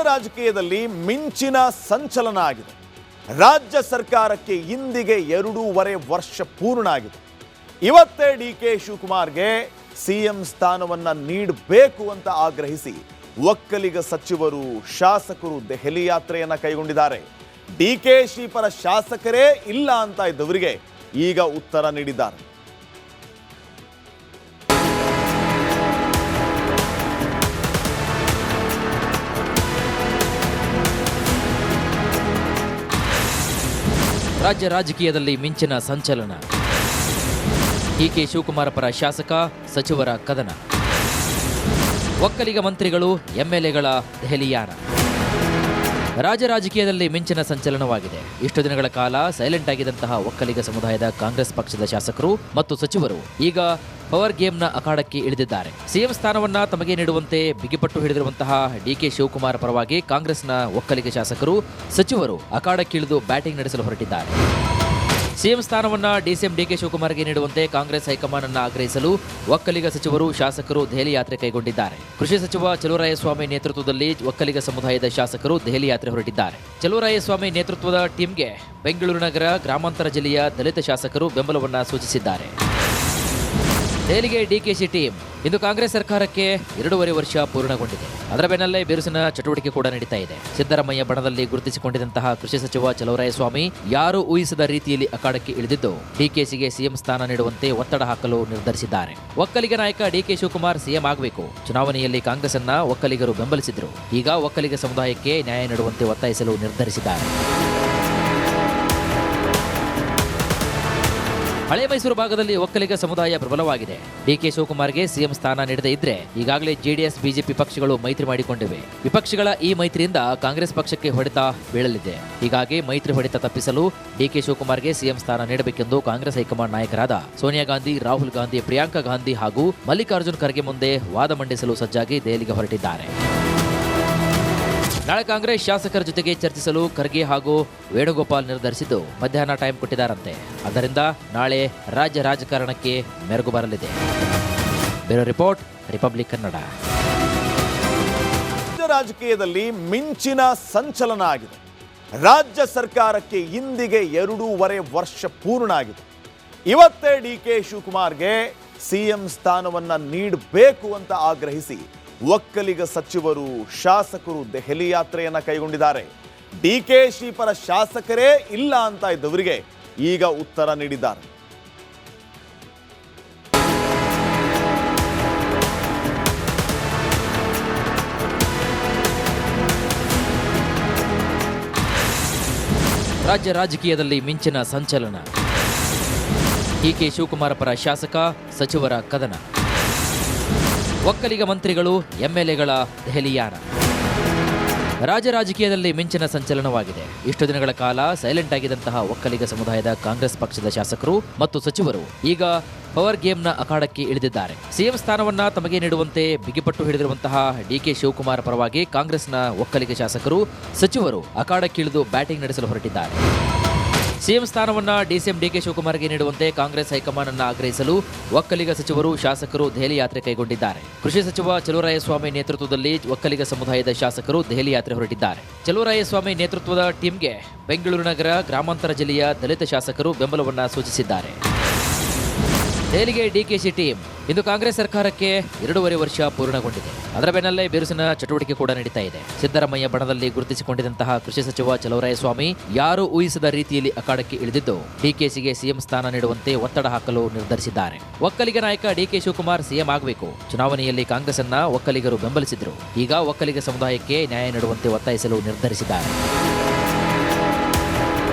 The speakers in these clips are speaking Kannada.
ರಾಜಕೀಯದಲ್ಲಿ ಮಿಂಚಿನ ಸಂಚಲನ ಆಗಿದೆ. ರಾಜ್ಯ ಸರ್ಕಾರಕ್ಕೆ ಇಂದಿಗೆ 2.5 ವರ್ಷ ಪೂರ್ಣ ಆಗಿದೆ. ಇವತ್ತೇ ಡಿಕೆ ಶಿವಕುಮಾರ್ಗೆ ಸಿಎಂ ಸ್ಥಾನವನ್ನ ನೀಡಬೇಕು ಅಂತ ಆಗ್ರಹಿಸಿ ಒಕ್ಕಲಿಗ ಸಚಿವರು ಶಾಸಕರು ದೆಹಲಿ ಯಾತ್ರೆಯನ್ನ ಕೈಗೊಂಡಿದ್ದಾರೆ. ಡಿಕೆಶಿ ಪರ ಶಾಸಕರೇ ಇಲ್ಲ ಅಂತ ಇದ್ದವರಿಗೆ ಈಗ ಉತ್ತರ ನೀಡಿದ್ದಾರೆ. ರಾಜ್ಯ ರಾಜಕೀಯದಲ್ಲಿ ಮಿಂಚಿನ ಸಂಚಲನ. ಡಿಕೆ ಶಿವಕುಮಾರ್ ಪರ ಶಾಸಕ ಸಚಿವರ ಕದನ. ಒಕ್ಕಲಿಗ ಮಂತ್ರಿಗಳು ಎಂಎಲ್ಎಗಳ ದೆಹಲಿಯಾನ. ರಾಜ್ಯ ರಾಜಕೀಯದಲ್ಲಿ ಮಿಂಚಿನ ಸಂಚಲನವಾಗಿದೆ. ಇಷ್ಟು ದಿನಗಳ ಕಾಲ ಸೈಲೆಂಟ್ ಆಗಿದ್ದಂತಹ ಒಕ್ಕಲಿಗ ಸಮುದಾಯದ ಕಾಂಗ್ರೆಸ್ ಪಕ್ಷದ ಶಾಸಕರು ಮತ್ತು ಸಚಿವರು ಈಗ ಪವರ್ ಗೇಮ್ನ ಅಖಾಡಕ್ಕೆ ಇಳಿದಿದ್ದಾರೆ. ಸಿಎಂ ಸ್ಥಾನವನ್ನ ತಮಗೆ ನೀಡುವಂತೆ ಬಿಗಿಪಟ್ಟು ಹಿಡಿದಿರುವಂತಹ ಡಿಕೆ ಶಿವಕುಮಾರ್ ಪರವಾಗಿ ಕಾಂಗ್ರೆಸ್ನ ಒಕ್ಕಲಿಗ ಶಾಸಕರು ಸಚಿವರು ಅಖಾಡಕ್ಕೆ ಇಳಿದು ಬ್ಯಾಟಿಂಗ್ ನಡೆಸಲು ಹೊರಟಿದ್ದಾರೆ. ಸಿಎಂ ಸ್ಥಾನವನ್ನ ಡಿಸಿಎಂ ಡಿಕೆ ಶಿವಕುಮಾರ್ಗೆ ನೀಡುವಂತೆ ಕಾಂಗ್ರೆಸ್ ಹೈಕಮಾಂಡ್ ಅನ್ನು ಆಗ್ರಹಿಸಲು ಒಕ್ಕಲಿಗ ಸಚಿವರು ಶಾಸಕರು ದೆಹಲಿ ಯಾತ್ರೆ ಕೈಗೊಂಡಿದ್ದಾರೆ. ಕೃಷಿ ಸಚಿವ ಚಲುವರಾಯಸ್ವಾಮಿ ನೇತೃತ್ವದಲ್ಲಿ ಒಕ್ಕಲಿಗ ಸಮುದಾಯದ ಶಾಸಕರು ದೆಹಲಿ ಯಾತ್ರೆ ಹೊರಟಿದ್ದಾರೆ. ಚಲುವರಾಯಸ್ವಾಮಿ ನೇತೃತ್ವದ ಟೀಮ್ಗೆ ಬೆಂಗಳೂರು ನಗರ ಗ್ರಾಮಾಂತರ ಜಿಲ್ಲೆಯ ದಲಿತ ಶಾಸಕರು ಬೆಂಬಲವನ್ನ ಸೂಚಿಸಿದ್ದಾರೆ. ದೆಹಲಿಗೆ ಡಿಕೆಶಿ ಟೀಮ್. ಇಂದು ಕಾಂಗ್ರೆಸ್ ಸರ್ಕಾರಕ್ಕೆ 2.5 ವರ್ಷ ಪೂರ್ಣಗೊಂಡಿದೆ. ಅದರ ಬೆನ್ನಲ್ಲೇ ಬಿರುಸಿನ ಚಟುವಟಿಕೆ ಕೂಡ ನಡೀತಾ ಇದೆ. ಸಿದ್ದರಾಮಯ್ಯ ಬಣದಲ್ಲಿ ಗುರುತಿಸಿಕೊಂಡಿದ್ದಂತಹ ಕೃಷಿ ಸಚಿವ ಚಲುವರಾಯಸ್ವಾಮಿ ಯಾರೂ ಊಹಿಸದ ರೀತಿಯಲ್ಲಿ ಅಖಾಡಕ್ಕೆ ಇಳಿದಿದ್ದು ಡಿಕೆಶಿಗೆ ಸಿಎಂ ಸ್ಥಾನ ನೀಡುವಂತೆ ಒತ್ತಡ ಹಾಕಲು ನಿರ್ಧರಿಸಿದ್ದಾರೆ. ಒಕ್ಕಲಿಗ ನಾಯಕ ಡಿಕೆ ಶಿವಕುಮಾರ್ ಸಿಎಂ ಆಗಬೇಕು. ಚುನಾವಣೆಯಲ್ಲಿ ಕಾಂಗ್ರೆಸ್ ಅನ್ನ ಒಕ್ಕಲಿಗರು ಬೆಂಬಲಿಸಿದ್ರು. ಈಗ ಒಕ್ಕಲಿಗ ಸಮುದಾಯಕ್ಕೆ ನ್ಯಾಯ ನೀಡುವಂತೆ ಒತ್ತಾಯಿಸಲು ನಿರ್ಧರಿಸಿದ್ದಾರೆ. ಹಳೆ ಮೈಸೂರು ಭಾಗದಲ್ಲಿ ಒಕ್ಕಲಿಗ ಸಮುದಾಯ ಪ್ರಬಲವಾಗಿದೆ. ಡಿಕೆ ಶಿವಕುಮಾರ್ಗೆ ಸಿಎಂ ಸ್ಥಾನ ನೀಡದೇ ಇದ್ರೆ ಈಗಾಗಲೇ ಜೆಡಿಎಸ್ ಬಿಜೆಪಿ ಪಕ್ಷಗಳು ಮೈತ್ರಿ ಮಾಡಿಕೊಂಡಿವೆ. ವಿಪಕ್ಷಗಳ ಈ ಮೈತ್ರಿಯಿಂದ ಕಾಂಗ್ರೆಸ್ ಪಕ್ಷಕ್ಕೆ ಹೊಡೆತ ಬೀಳಲಿದೆ. ಹೀಗಾಗಿ ಮೈತ್ರಿ ಹೊಡೆತ ತಪ್ಪಿಸಲು ಡಿಕೆ ಶಿವಕುಮಾರ್ಗೆ ಸಿಎಂ ಸ್ಥಾನ ನೀಡಬೇಕೆಂದು ಕಾಂಗ್ರೆಸ್ ಹೈಕಮಾಂಡ್ ನಾಯಕರಾದ ಸೋನಿಯಾ ಗಾಂಧಿ, ರಾಹುಲ್ ಗಾಂಧಿ, ಪ್ರಿಯಾಂಕಾ ಗಾಂಧಿ ಹಾಗೂ ಮಲ್ಲಿಕಾರ್ಜುನ್ ಖರ್ಗೆ ಮುಂದೆ ವಾದ ಮಂಡಿಸಲು ಸಜ್ಜಾಗಿ ದೆಹಲಿಗೆ ಹೊರಟಿದ್ದಾರೆ. ನಾಳೆ ಕಾಂಗ್ರೆಸ್ ಶಾಸಕರ ಜೊತೆಗೆ ಚರ್ಚಿಸಲು ಖರ್ಗೆ ಹಾಗೂ ವೇಣುಗೋಪಾಲ್ ನಿರ್ಧರಿಸಿದ್ದು ಮಧ್ಯಾಹ್ನ ಟೈಮ್ ಕೊಟ್ಟಿದ್ದಾರಂತೆ. ಆದ್ದರಿಂದ ನಾಳೆ ರಾಜ್ಯ ರಾಜಕಾರಣಕ್ಕೆ ಮೆರುಗು ಬರಲಿದೆ. Bureau report, republic Kannada. ರಾಜಕೀಯದಲ್ಲಿ ಮಿಂಚಿನ ಸಂಚಲನ ಆಗಿದೆ. ರಾಜ್ಯ ಸರ್ಕಾರಕ್ಕೆ ಇಂದಿಗೆ 2.5 ವರ್ಷ ಪೂರ್ಣ ಆಗಿದೆ. ಇವತ್ತೇ ಡಿಕೆ ಶಿವಕುಮಾರ್ಗೆ ಸಿಎಂ ಸ್ಥಾನವನ್ನ ನೀಡಬೇಕು ಅಂತ ಆಗ್ರಹಿಸಿ ಒಕ್ಕಲಿಗ ಸಚಿವರು ಶಾಸಕರು ದೆಹಲಿ ಯಾತ್ರೆಯನ್ನ ಕೈಗೊಂಡಿದ್ದಾರೆ. ಡಿಕೆಶಿ ಪರ ಶಾಸಕರೇ ಇಲ್ಲ ಅಂತ ಇದ್ದವರಿಗೆ ಈಗ ಉತ್ತರ ನೀಡಿದ್ದಾರೆ. ರಾಜ್ಯ ರಾಜಕೀಯದಲ್ಲಿ ಮಿಂಚಿನ ಸಂಚಲನ. ಡಿಕೆ ಶಿವಕುಮಾರ್ ಪರ ಶಾಸಕ ಸಚಿವರ ಕದನ. ಒಕ್ಕಲಿಗ ಮಂತ್ರಿಗಳು ಎಂಎಲ್ಎಗಳ ದೆಹಲಿಯಾನ. ರಾಜ್ಯ ರಾಜಕೀಯದಲ್ಲಿ ಮಿಂಚಿನ ಸಂಚಲನವಾಗಿದೆ. ಇಷ್ಟು ದಿನಗಳ ಕಾಲ ಸೈಲೆಂಟ್ ಆಗಿದ್ದಂತಹ ಒಕ್ಕಲಿಗ ಸಮುದಾಯದ ಕಾಂಗ್ರೆಸ್ ಪಕ್ಷದ ಶಾಸಕರು ಮತ್ತು ಸಚಿವರು ಈಗ ಪವರ್ ಗೇಮ್ನ ಅಖಾಡಕ್ಕೆ ಇಳಿದಿದ್ದಾರೆ. ಸಿಎಂ ಸ್ಥಾನವನ್ನ ತಮಗೆ ನೀಡುವಂತೆ ಬಿಗಿಪಟ್ಟು ಹಿಡಿದಿರುವಂತಹ ಡಿಕೆ ಶಿವಕುಮಾರ್ ಪರವಾಗಿ ಕಾಂಗ್ರೆಸ್ನ ಒಕ್ಕಲಿಗ ಶಾಸಕರು ಸಚಿವರು ಅಖಾಡಕ್ಕೆ ಇಳಿದು ಬ್ಯಾಟಿಂಗ್ ನಡೆಸಲು ಹೊರಟಿದ್ದಾರೆ. ಸಿಎಂ ಸ್ಥಾನವನ್ನ ಡಿಸಿಎಂ ಡಿಕೆ ಶಿವಕುಮಾರ್ಗೆ ನೀಡುವಂತೆ ಕಾಂಗ್ರೆಸ್ ಹೈಕಮಾಂಡ್ ಅನ್ನು ಆಗ್ರಹಿಸಲು ಒಕ್ಕಲಿಗ ಸಚಿವರು ಶಾಸಕರು ದೆಹಲಿ ಯಾತ್ರೆ ಕೈಗೊಂಡಿದ್ದಾರೆ. ಕೃಷಿ ಸಚಿವ ಚಲುವರಾಯಸ್ವಾಮಿ ನೇತೃತ್ವದಲ್ಲಿ ಒಕ್ಕಲಿಗ ಸಮುದಾಯದ ಶಾಸಕರು ದೆಹಲಿ ಯಾತ್ರೆ ಹೊರಟಿದ್ದಾರೆ. ಚಲುವರಾಯಸ್ವಾಮಿ ನೇತೃತ್ವದ ಟೀಮ್ಗೆ ಬೆಂಗಳೂರು ನಗರ ಗ್ರಾಮಾಂತರ ಜಿಲ್ಲೆಯ ದಲಿತ ಶಾಸಕರು ಬೆಂಬಲವನ್ನ ಸೂಚಿಸಿದ್ದಾರೆ. ದೆಹಲಿಗೆ ಡಿಕೆಶಿ ಟೀಮ್. ಇಂದು ಕಾಂಗ್ರೆಸ್ ಸರ್ಕಾರಕ್ಕೆ 2.5 ವರ್ಷ ಪೂರ್ಣಗೊಂಡಿದೆ. ಅದರ ಬೆನ್ನಲ್ಲೇ ಬಿರುಸಿನ ಚಟುವಟಿಕೆ ಕೂಡ ನಡೀತಾ ಇದೆ. ಸಿದ್ದರಾಮಯ್ಯ ಬಣದಲ್ಲಿ ಗುರುತಿಸಿಕೊಂಡಿದ್ದಂತಹ ಕೃಷಿ ಸಚಿವ ಚಲುವರಾಯಸ್ವಾಮಿ ಯಾರೂ ಊಹಿಸದ ರೀತಿಯಲ್ಲಿ ಅಖಾಡಕ್ಕೆ ಇಳಿದಿದ್ದು ಡಿಕೆಶಿಗೆ ಸಿಎಂ ಸ್ಥಾನ ನೀಡುವಂತೆ ಒತ್ತಡ ಹಾಕಲು ನಿರ್ಧರಿಸಿದ್ದಾರೆ. ಒಕ್ಕಲಿಗ ನಾಯಕ ಡಿಕೆ ಶಿವಕುಮಾರ್ ಸಿಎಂ ಆಗಬೇಕು. ಚುನಾವಣೆಯಲ್ಲಿ ಕಾಂಗ್ರೆಸ್ ಅನ್ನ ಒಕ್ಕಲಿಗರು ಬೆಂಬಲಿಸಿದ್ರು. ಈಗ ಒಕ್ಕಲಿಗ ಸಮುದಾಯಕ್ಕೆ ನ್ಯಾಯ ನೀಡುವಂತೆ ಒತ್ತಾಯಿಸಲು ನಿರ್ಧರಿಸಿದ್ದಾರೆ.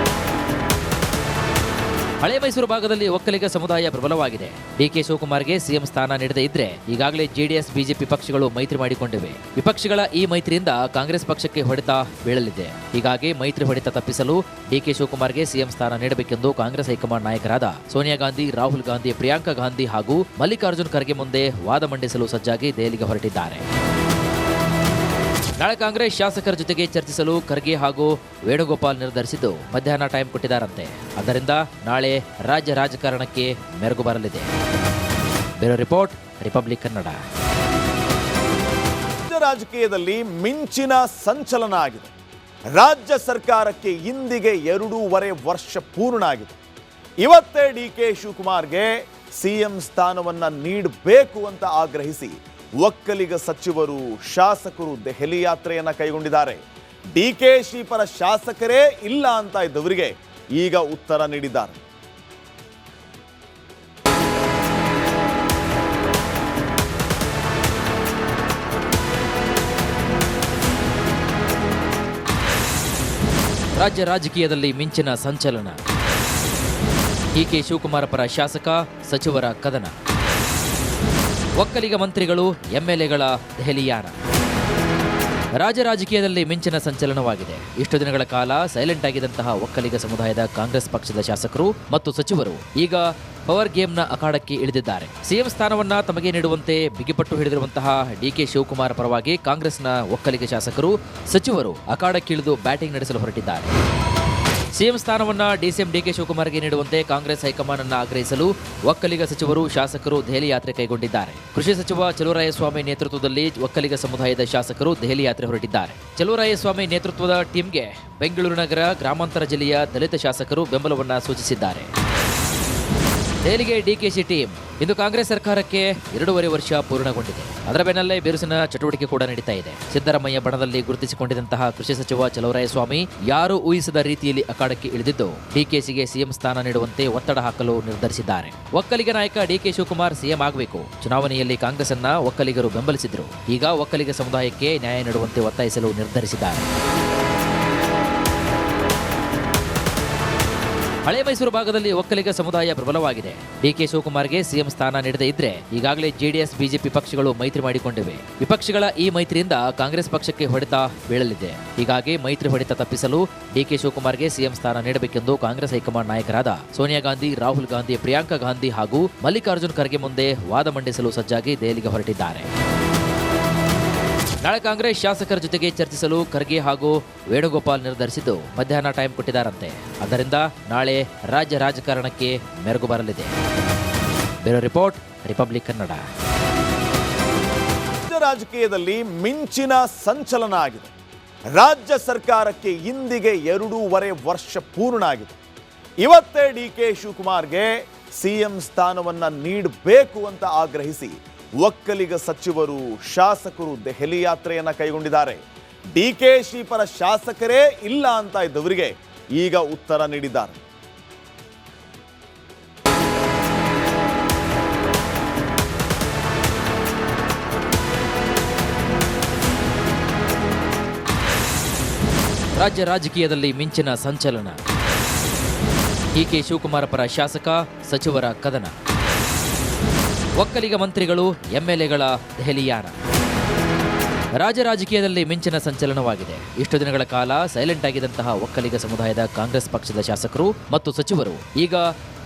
ಹಳೆ ಮೈಸೂರು ಭಾಗದಲ್ಲಿ ಒಕ್ಕಲಿಗ ಸಮುದಾಯ ಪ್ರಬಲವಾಗಿದೆ. ಡಿಕೆ ಶಿವಕುಮಾರ್ಗೆ ಸಿಎಂ ಸ್ಥಾನ ನೀಡದೇ ಇದ್ರೆ ಈಗಾಗಲೇ ಜೆಡಿಎಸ್ ಬಿಜೆಪಿ ಪಕ್ಷಗಳು ಮೈತ್ರಿ ಮಾಡಿಕೊಂಡಿವೆ. ವಿಪಕ್ಷಗಳ ಈ ಮೈತ್ರಿಯಿಂದ ಕಾಂಗ್ರೆಸ್ ಪಕ್ಷಕ್ಕೆ ಹೊಡೆತ ಬೀಳಲಿದೆ. ಹೀಗಾಗಿ ಮೈತ್ರಿ ಹೊಡೆತ ತಪ್ಪಿಸಲು ಡಿಕೆ ಶಿವಕುಮಾರ್ಗೆ ಸಿಎಂ ಸ್ಥಾನ ನೀಡಬೇಕೆಂದು ಕಾಂಗ್ರೆಸ್ ಹೈಕಮಾಂಡ್ ನಾಯಕರಾದ ಸೋನಿಯಾ ಗಾಂಧಿ, ರಾಹುಲ್ ಗಾಂಧಿ, ಪ್ರಿಯಾಂಕಾ ಗಾಂಧಿ ಹಾಗೂ ಮಲ್ಲಿಕಾರ್ಜುನ್ ಖರ್ಗೆ ಮುಂದೆ ವಾದ ಮಂಡಿಸಲು ಸಜ್ಜಾಗಿ ದೆಹಲಿಗೆ ಹೊರಟಿದ್ದಾರೆ. ನಾಳೆ ಕಾಂಗ್ರೆಸ್ ಶಾಸಕರ ಜೊತೆಗೆ ಚರ್ಚಿಸಲು ಖರ್ಗೆ ಹಾಗೂ ವೇಣುಗೋಪಾಲ್ ನಿರ್ಧರಿಸಿದ್ದು ಮಧ್ಯಾಹ್ನ ಟೈಮ್ ಕೊಟ್ಟಿದ್ದಾರಂತೆ. ಆದ್ದರಿಂದ ನಾಳೆ ರಾಜ್ಯ ರಾಜಕಾರಣಕ್ಕೆ ಮೆರುಗು ಬರಲಿದೆ. Bureau report, republic Kannada. ರಾಜಕೀಯದಲ್ಲಿ ಮಿಂಚಿನ ಸಂಚಲನ ಆಗಿದೆ. ರಾಜ್ಯ ಸರ್ಕಾರಕ್ಕೆ ಇಂದಿಗೆ 2.5 ವರ್ಷ ಪೂರ್ಣ ಆಗಿದೆ. ಇವತ್ತೇ ಡಿ.ಕೆ. ಶಿವಕುಮಾರ್ಗೆ ಸಿಎಂ ಸ್ಥಾನವನ್ನ ನೀಡಬೇಕು ಅಂತ ಆಗ್ರಹಿಸಿ ಒಕ್ಕಲಿಗ ಸಚಿವರು, ಶಾಸಕರು ದೆಹಲಿ ಯಾತ್ರೆಯನ್ನ ಕೈಗೊಂಡಿದ್ದಾರೆ. ಡಿ.ಕೆ.ಶಿ ಪರ ಶಾಸಕರೇ ಇಲ್ಲ ಅಂತ ಇದ್ದವರಿಗೆ ಈಗ ಉತ್ತರ ನೀಡಿದ್ದಾರೆ. ರಾಜ್ಯ ರಾಜಕೀಯದಲ್ಲಿ ಮಿಂಚಿನ ಸಂಚಲನ. ಡಿ.ಕೆ. ಶಿವಕುಮಾರ ಪರ ಶಾಸಕ, ಸಚಿವರ ಕದನ. ಒಕ್ಕಲಿಗ ಮಂತ್ರಿಗಳು, ಎಂಎಲ್ಎಗಳ ದೆಹಲಿಯಾನ. ರಾಜ್ಯ ರಾಜಕೀಯದಲ್ಲಿ ಮಿಂಚಿನ ಸಂಚಲನವಾಗಿದೆ. ಇಷ್ಟು ದಿನಗಳ ಕಾಲ ಸೈಲೆಂಟ್ ಆಗಿದ್ದಂತಹ ಒಕ್ಕಲಿಗ ಸಮುದಾಯದ ಕಾಂಗ್ರೆಸ್ ಪಕ್ಷದ ಶಾಸಕರು ಮತ್ತು ಸಚಿವರು ಈಗ ಪವರ್ ಗೇಮ್ನ ಅಖಾಡಕ್ಕೆ ಇಳಿದಿದ್ದಾರೆ. ಸಿಎಂ ಸ್ಥಾನವನ್ನ ತಮಗೆ ನೀಡುವಂತೆ ಬಿಗಿಪಟ್ಟು ಹಿಡಿದಿರುವಂತಹ ಡಿ.ಕೆ. ಶಿವಕುಮಾರ್ ಪರವಾಗಿ ಕಾಂಗ್ರೆಸ್ನ ಒಕ್ಕಲಿಗ ಶಾಸಕರು, ಸಚಿವರು ಅಖಾಡಕ್ಕಿಳಿದು ಬ್ಯಾಟಿಂಗ್ ನಡೆಸಲು ಹೊರಟಿದ್ದಾರೆ. ಸಿಎಂ ಸ್ಥಾನವನ್ನ ಡಿಸಿಎಂ ಡಿ.ಕೆ. ಶಿವಕುಮಾರ್ಗೆ ನೀಡುವಂತೆ ಕಾಂಗ್ರೆಸ್ ಹೈಕಮಾಂಡ್ ಅನ್ನು ಆಗ್ರಹಿಸಲು ಒಕ್ಕಲಿಗ ಸಚಿವರು, ಶಾಸಕರು ದೆಹಲಿ ಯಾತ್ರೆ ಕೈಗೊಂಡಿದ್ದಾರೆ. ಕೃಷಿ ಸಚಿವ ಚಲುವರಾಯಸ್ವಾಮಿ ನೇತೃತ್ವದಲ್ಲಿ ಒಕ್ಕಲಿಗ ಸಮುದಾಯದ ಶಾಸಕರು ದೆಹಲಿ ಯಾತ್ರೆ ಹೊರಟಿದ್ದಾರೆ. ಚಲುವರಾಯಸ್ವಾಮಿ ನೇತೃತ್ವದ ಟೀಮ್ಗೆ ಬೆಂಗಳೂರು ನಗರ ಗ್ರಾಮಾಂತರ ಜಿಲ್ಲೆಯ ದಲಿತ ಶಾಸಕರು ಬೆಂಬಲವನ್ನ ಸೂಚಿಸಿದ್ದಾರೆ. ದೆಹಲಿಗೆ ಡಿ.ಕೆ.ಶಿ ಟೀಮ್. ಇಂದು ಕಾಂಗ್ರೆಸ್ ಸರ್ಕಾರಕ್ಕೆ 2.5 ವರ್ಷ ಪೂರ್ಣಗೊಂಡಿದೆ. ಅದರ ಬೆನ್ನಲ್ಲೇ ಬಿರುಸಿನ ಚಟುವಟಿಕೆ ಕೂಡ ನಡೀತಾ ಇದೆ. ಸಿದ್ದರಾಮಯ್ಯ ಬಣದಲ್ಲಿ ಗುರುತಿಸಿಕೊಂಡಿದ್ದಂತಹ ಕೃಷಿ ಸಚಿವ ಚಲುವರಾಯಸ್ವಾಮಿ ಯಾರೂ ಊಹಿಸದ ರೀತಿಯಲ್ಲಿ ಅಖಾಡಕ್ಕೆ ಇಳಿದಿದ್ದು ಡಿ.ಕೆ.ಸಿಗೆ ಸಿಎಂ ಸ್ಥಾನ ನೀಡುವಂತೆ ಒತ್ತಡ ಹಾಕಲು ನಿರ್ಧರಿಸಿದ್ದಾರೆ. ಒಕ್ಕಲಿಗ ನಾಯಕ ಡಿ.ಕೆ. ಶಿವಕುಮಾರ್ ಸಿಎಂ ಆಗಬೇಕು. ಚುನಾವಣೆಯಲ್ಲಿ ಕಾಂಗ್ರೆಸ್ ಅನ್ನ ಒಕ್ಕಲಿಗರು ಬೆಂಬಲಿಸಿದ್ರು. ಈಗ ಒಕ್ಕಲಿಗ ಸಮುದಾಯಕ್ಕೆ ನ್ಯಾಯ ನೀಡುವಂತೆ ಒತ್ತಾಯಿಸಲು ನಿರ್ಧರಿಸಿದ್ದಾರೆ. ಹಳೆ ಮೈಸೂರು ಭಾಗದಲ್ಲಿ ಒಕ್ಕಲಿಗ ಸಮುದಾಯ ಪ್ರಬಲವಾಗಿದೆ. ಡಿ.ಕೆ. ಶಿವಕುಮಾರ್ಗೆ ಸಿಎಂ ಸ್ಥಾನ ನೀಡದೇ ಇದ್ರೆ ಈಗಾಗಲೇ ಜೆಡಿಎಸ್, ಬಿಜೆಪಿ ಪಕ್ಷಗಳು ಮೈತ್ರಿ ಮಾಡಿಕೊಂಡಿವೆ. ವಿಪಕ್ಷಗಳ ಈ ಮೈತ್ರಿಯಿಂದ ಕಾಂಗ್ರೆಸ್ ಪಕ್ಷಕ್ಕೆ ಹೊಡೆತ ಬೀಳಲಿದೆ. ಹೀಗಾಗಿ ಮೈತ್ರಿ ಹೊಡೆತ ತಪ್ಪಿಸಲು ಡಿ.ಕೆ. ಶಿವಕುಮಾರ್ಗೆ ಸಿಎಂ ಸ್ಥಾನ ನೀಡಬೇಕೆಂದು ಕಾಂಗ್ರೆಸ್ ಹೈಕಮಾಂಡ್ ನಾಯಕರಾದ ಸೋನಿಯಾ ಗಾಂಧಿ, ರಾಹುಲ್ ಗಾಂಧಿ, ಪ್ರಿಯಾಂಕಾ ಗಾಂಧಿ ಹಾಗೂ ಮಲ್ಲಿಕಾರ್ಜುನ್ ಖರ್ಗೆ ಮುಂದೆ ವಾದ ಮಂಡಿಸಲು ಸಜ್ಜಾಗಿ ದೆಹಲಿಗೆ ಹೊರಟಿದ್ದಾರೆ. ನಾಳೆ ಕಾಂಗ್ರೆಸ್ ಶಾಸಕರ ಜೊತೆಗೆ ಚರ್ಚಿಸಲು ಖರ್ಗೆ ಹಾಗೂ ವೇಣುಗೋಪಾಲ್ ನಿರ್ಧರಿಸಿದ್ದು ಮಧ್ಯಾಹ್ನ ಟೈಮ್ ಕೊಟ್ಟಿದ್ದಾರಂತೆ. ಆದ್ದರಿಂದ ನಾಳೆ ರಾಜ್ಯ ರಾಜಕಾರಣಕ್ಕೆ ಮೆರುಗು ಬರಲಿದೆ. Bureau report, republic Kannada. ರಾಜ್ಯ ರಾಜಕೀಯದಲ್ಲಿ ಮಿಂಚಿನ ಸಂಚಲನ ಆಗಿದೆ. ರಾಜ್ಯ ಸರ್ಕಾರಕ್ಕೆ ಇಂದಿಗೆ 2.5 ವರ್ಷ ಪೂರ್ಣ ಆಗಿದೆ. ಇವತ್ತೇ ಡಿ.ಕೆ. ಶಿವಕುಮಾರ್ಗೆ ಸಿಎಂ ಸ್ಥಾನವನ್ನ ನೀಡಬೇಕು ಅಂತ ಆಗ್ರಹಿಸಿ ಒಕ್ಕಲಿಗ ಸಚಿವರು, ಶಾಸಕರು ದೆಹಲಿ ಯಾತ್ರೆಯನ್ನ ಕೈಗೊಂಡಿದ್ದಾರೆ. ಡಿ.ಕೆ.ಶಿ ಪರ ಶಾಸಕರೇ ಇಲ್ಲ ಅಂತ ಇದ್ದವರಿಗೆ ಈಗ ಉತ್ತರ ನೀಡಿದ್ದಾರೆ. ರಾಜ್ಯ ರಾಜಕೀಯದಲ್ಲಿ ಮಿಂಚಿನ ಸಂಚಲನ. ಡಿ.ಕೆ. ಶಿವಕುಮಾರ ಪರ ಶಾಸಕ, ಸಚಿವರ ಕದನ. ಒಕ್ಕಲಿಗ ಮಂತ್ರಿಗಳು, ಎಂಎಲ್ಎಗಳ ದೆಹಲಿಯಾನ. ರಾಜ್ಯ ರಾಜಕೀಯದಲ್ಲಿ ಮಿಂಚಿನ ಸಂಚಲನವಾಗಿದೆ. ಇಷ್ಟು ದಿನಗಳ ಕಾಲ ಸೈಲೆಂಟ್ ಆಗಿದ್ದಂತಹ ಒಕ್ಕಲಿಗ ಸಮುದಾಯದ ಕಾಂಗ್ರೆಸ್ ಪಕ್ಷದ ಶಾಸಕರು ಮತ್ತು ಸಚಿವರು ಈಗ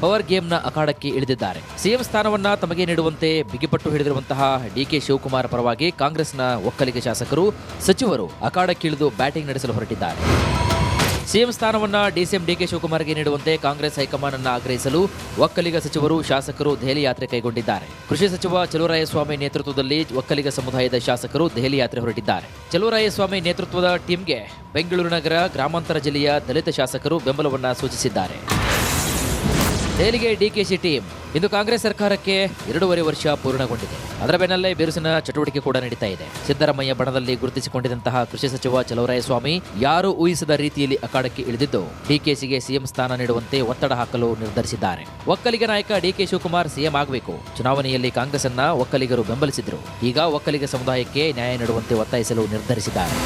ಪವರ್ ಗೇಮ್ನ ಅಖಾಡಕ್ಕೆ ಇಳಿದಿದ್ದಾರೆ. ಸಿಎಂ ಸ್ಥಾನವನ್ನ ತಮಗೆ ನೀಡುವಂತೆ ಬಿಗಿಪಟ್ಟು ಹಿಡಿದಿರುವಂತಹ ಡಿ.ಕೆ. ಶಿವಕುಮಾರ್ ಪರವಾಗಿ ಕಾಂಗ್ರೆಸ್ನ ಒಕ್ಕಲಿಗ ಶಾಸಕರು, ಸಚಿವರು ಅಖಾಡಕ್ಕಿಳಿದು ಬ್ಯಾಟಿಂಗ್ ನಡೆಸಲು ಹೊರಟಿದ್ದಾರೆ. ಸಿಎಂ ಸ್ಥಾನವನ್ನ ಡಿಸಿಎಂ ಡಿ.ಕೆ. ಶಿವಕುಮಾರ್ಗೆ ನೀಡುವಂತೆ ಕಾಂಗ್ರೆಸ್ ಹೈಕಮಾಂಡ್ ಅನ್ನು ಆಗ್ರಹಿಸಲು ಒಕ್ಕಲಿಗ ಸಚಿವರು, ಶಾಸಕರು ದೆಹಲಿ ಯಾತ್ರೆ ಕೈಗೊಂಡಿದ್ದಾರೆ. ಕೃಷಿ ಸಚಿವ ಚಲುವರಾಯಸ್ವಾಮಿ ನೇತೃತ್ವದಲ್ಲಿ ಒಕ್ಕಲಿಗ ಸಮುದಾಯದ ಶಾಸಕರು ದೆಹಲಿ ಯಾತ್ರೆ ಹೊರಟಿದ್ದಾರೆ. ಚಲುವರಾಯಸ್ವಾಮಿ ನೇತೃತ್ವದ ಟೀಮ್ಗೆ ಬೆಂಗಳೂರು ನಗರ ಗ್ರಾಮಾಂತರ ಜಿಲ್ಲೆಯ ದಲಿತ ಶಾಸಕರು ಬೆಂಬಲವನ್ನ ಸೂಚಿಸಿದ್ದಾರೆ. ದೆಹಲಿಗೆ ಡಿ.ಕೆ.ಶಿ ಟೀಮ್. ಇಂದು ಕಾಂಗ್ರೆಸ್ ಸರ್ಕಾರಕ್ಕೆ 2.5 ವರ್ಷ ಪೂರ್ಣಗೊಂಡಿದೆ. ಅದರ ಬೆನ್ನಲ್ಲೇ ಬಿರುಸಿನ ಚಟುವಟಿಕೆ ಕೂಡ ನಡೀತಾ ಇದೆ. ಸಿದ್ದರಾಮಯ್ಯ ಬಣದಲ್ಲಿ ಗುರುತಿಸಿಕೊಂಡಿದ್ದಂತಹ ಕೃಷಿ ಸಚಿವ ಚಲುವರಾಯಸ್ವಾಮಿ ಯಾರೂ ಊಹಿಸದ ರೀತಿಯಲ್ಲಿ ಅಖಾಡಕ್ಕೆ ಇಳಿದಿದ್ದು ಡಿ.ಕೆ.ಸಿಗೆ ಸಿಎಂ ಸ್ಥಾನ ನೀಡುವಂತೆ ಒತ್ತಡ ಹಾಕಲು ನಿರ್ಧರಿಸಿದ್ದಾರೆ. ಒಕ್ಕಲಿಗ ನಾಯಕ ಡಿ.ಕೆ. ಶಿವಕುಮಾರ್ ಸಿಎಂ ಆಗಬೇಕು. ಚುನಾವಣೆಯಲ್ಲಿ ಕಾಂಗ್ರೆಸ್ ಅನ್ನ ಒಕ್ಕಲಿಗರು ಬೆಂಬಲಿಸಿದ್ರು. ಈಗ ಒಕ್ಕಲಿಗ ಸಮುದಾಯಕ್ಕೆ ನ್ಯಾಯ ನೀಡುವಂತೆ ಒತ್ತಾಯಿಸಲು ನಿರ್ಧರಿಸಿದ್ದಾರೆ.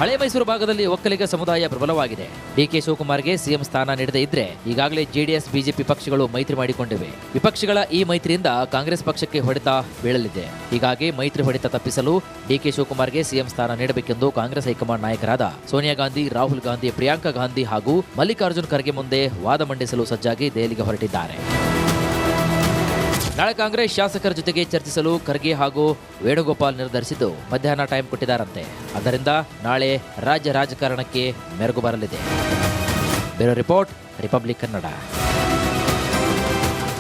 ಹಳೆ ಮೈಸೂರು ಭಾಗದಲ್ಲಿ ಒಕ್ಕಲಿಗ ಸಮುದಾಯ ಪ್ರಬಲವಾಗಿದೆ. ಡಿ.ಕೆ. ಶಿವಕುಮಾರ್ಗೆ ಸಿಎಂ ಸ್ಥಾನ ನೀಡದೇ ಇದ್ರೆ ಈಗಾಗಲೇ ಜೆಡಿಎಸ್, ಬಿಜೆಪಿ ಪಕ್ಷಗಳು ಮೈತ್ರಿ ಮಾಡಿಕೊಂಡಿವೆ. ವಿಪಕ್ಷಗಳ ಈ ಮೈತ್ರಿಯಿಂದ ಕಾಂಗ್ರೆಸ್ ಪಕ್ಷಕ್ಕೆ ಹೊಡೆತ ಬೀಳಲಿದೆ. ಹೀಗಾಗಿ ಮೈತ್ರಿ ಹೊಡೆತ ತಪ್ಪಿಸಲು ಡಿ.ಕೆ. ಶಿವಕುಮಾರ್ಗೆ ಸಿಎಂ ಸ್ಥಾನ ನೀಡಬೇಕೆಂದು ಕಾಂಗ್ರೆಸ್ ಹೈಕಮಾಂಡ್ ನಾಯಕರಾದ ಸೋನಿಯಾ ಗಾಂಧಿ, ರಾಹುಲ್ ಗಾಂಧಿ, ಪ್ರಿಯಾಂಕಾ ಗಾಂಧಿ ಹಾಗೂ ಮಲ್ಲಿಕಾರ್ಜುನ್ ಖರ್ಗೆ ಮುಂದೆ ವಾದ ಮಂಡಿಸಲು ಸಜ್ಜಾಗಿ ದೆಹಲಿಗೆ ಹೊರಟಿದ್ದಾರೆ. ನಾಳೆ ಕಾಂಗ್ರೆಸ್ ಶಾಸಕರ ಜೊತೆಗೆ ಚರ್ಚಿಸಲು ಖರ್ಗೆ ಹಾಗೂ ವೇಣುಗೋಪಾಲ್ ನಿರ್ಧರಿಸಿದ್ದು ಮಧ್ಯಾಹ್ನ ಟೈಮ್ ಕೊಟ್ಟಿದ್ದಾರಂತೆ. ಆದ್ದರಿಂದ ನಾಳೆ ರಾಜ್ಯ ರಾಜಕಾರಣಕ್ಕೆ ಮೆರುಗು ಬರಲಿದೆ. Bureau report, republic Kannada.